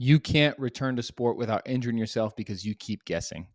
You can't return to sport without injuring yourself because you keep guessing.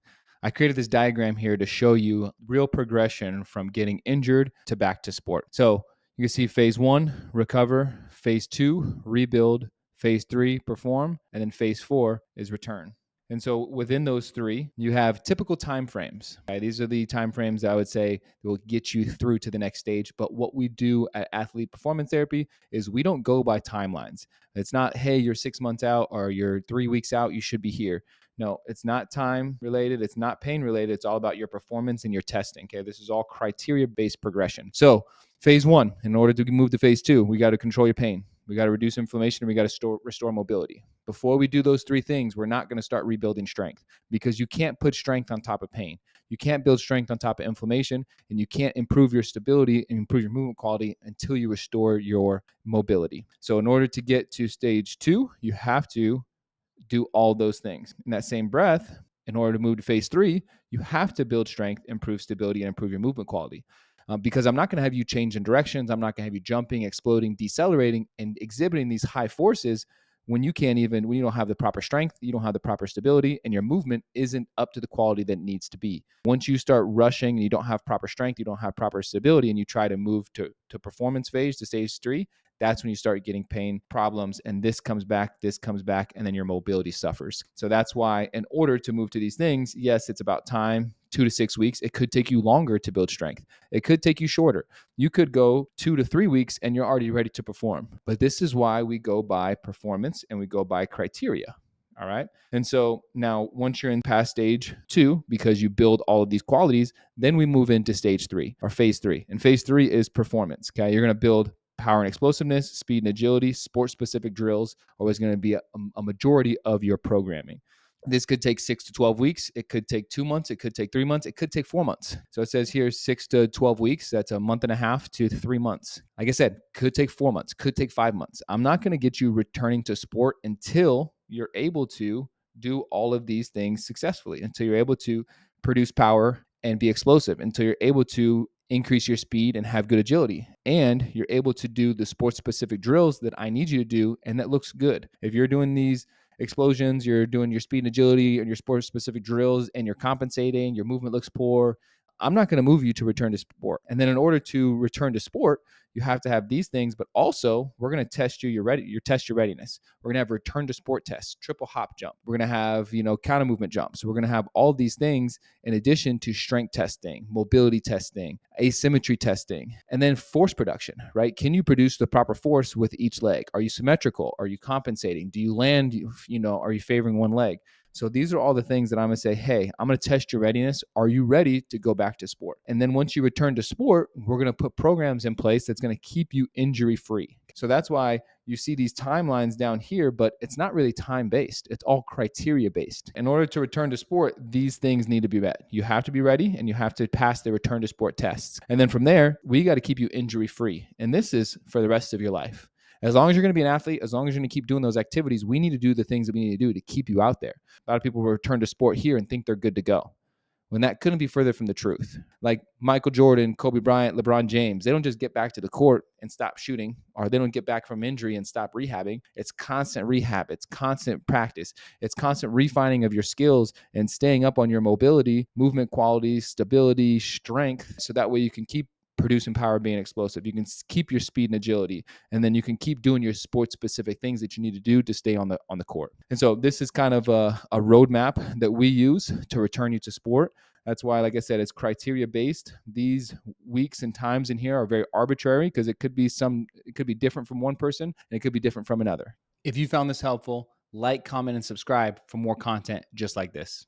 I created this diagram here to show you real progression from getting injured to back to sport. So you can see phase one, recover, phase two, rebuild, phase three, perform, and then phase four is return. And so within those three, you have typical time frames. Okay? These are the time frames that I would say will get you through to the next stage. But what we do at Athlete Performance Therapy is we don't go by timelines. It's not, hey, you're 6 months out or you're 3 weeks out, you should be here. No, it's not time related. It's not pain related. It's all about your performance and your testing. Okay. This is all criteria based progression. So, phase one, in order to move to phase two, we got to control your pain. We got to reduce inflammation and we got to restore mobility. Before we do those three things, we're not going to start rebuilding strength because you can't put strength on top of pain. You can't build strength on top of inflammation, and you can't improve your stability and improve your movement quality until you restore your mobility. So in order to get to stage two, you have to do all those things. In that same breath, in order to move to phase three, you have to build strength, improve stability, and improve your movement quality. Because I'm not going to have you change in directions. I'm not going to have you jumping, exploding, decelerating, and exhibiting these high forces when you don't have the proper strength, you don't have the proper stability, and your movement isn't up to the quality that it needs to be. Once you start rushing and you don't have proper strength, you don't have proper stability, and you try to move to performance phase, to stage three, that's when you start getting pain problems, and this comes back, and then your mobility suffers. So that's why in order to move to these things, yes, it's about time, 2 to 6 weeks. It could take you longer to build strength. It could take you shorter. You could go 2 to 3 weeks and you're already ready to perform. But this is why we go by performance and we go by criteria. All right. And so now once you're in past stage two, because you build all of these qualities, then we move into stage three or phase three. And phase three is performance. Okay. You're going to build power and explosiveness, speed and agility, sport specific drills are always going to be a majority of your programming. This could take 6 to 12 weeks. It could take 2 months. It could take 3 months. It could take 4 months. So it says here 6 to 12 weeks. That's a month and a half to 3 months. Like I said, could take 4 months, could take 5 months. I'm not going to get you returning to sport until you're able to do all of these things successfully, until you're able to produce power and be explosive, until you're able to increase your speed and have good agility, and you're able to do the sport specific drills that I need you to do, and that looks good. If you're doing these explosions, you're doing your speed and agility and your sport specific drills, and you're compensating, your movement looks poor, I'm not going to move you to return to sport. And then in order to return to sport, you have to have these things, but also we're going to test your readiness. We're going to have return to sport tests, triple hop jump. We're going to have, counter movement jumps. We're going to have all these things in addition to strength testing, mobility testing, asymmetry testing, and then force production, right? Can you produce the proper force with each leg? Are you symmetrical? Are you compensating? Do you land, are you favoring one leg? So these are all the things that I'm going to say, hey, I'm going to test your readiness. Are you ready to go back to sport? And then once you return to sport, we're going to put programs in place that's going to keep you injury free. So that's why you see these timelines down here, but it's not really time based. It's all criteria based. In order to return to sport, these things need to be met. You have to be ready and you have to pass the return to sport tests. And then from there, we got to keep you injury free. And this is for the rest of your life. As long as you're going to be an athlete, as long as you're going to keep doing those activities, we need to do the things that we need to do to keep you out there. A lot of people return to sport here and think they're good to go, when that couldn't be further from the truth. Like Michael Jordan, Kobe Bryant, LeBron James, they don't just get back to the court and stop shooting, or they don't get back from injury and stop rehabbing. It's constant rehab. It's constant practice. It's constant refining of your skills and staying up on your mobility, movement quality, stability, strength, so that way you can keep producing power, being explosive. You can keep your speed and agility, and then you can keep doing your sports specific things that you need to do to stay on the court. And so this is kind of a roadmap that we use to return you to sport. That's why, like I said, it's criteria based. These weeks and times in here are very arbitrary because it could be different from one person and it could be different from another. If you found this helpful, like, comment, and subscribe for more content just like this.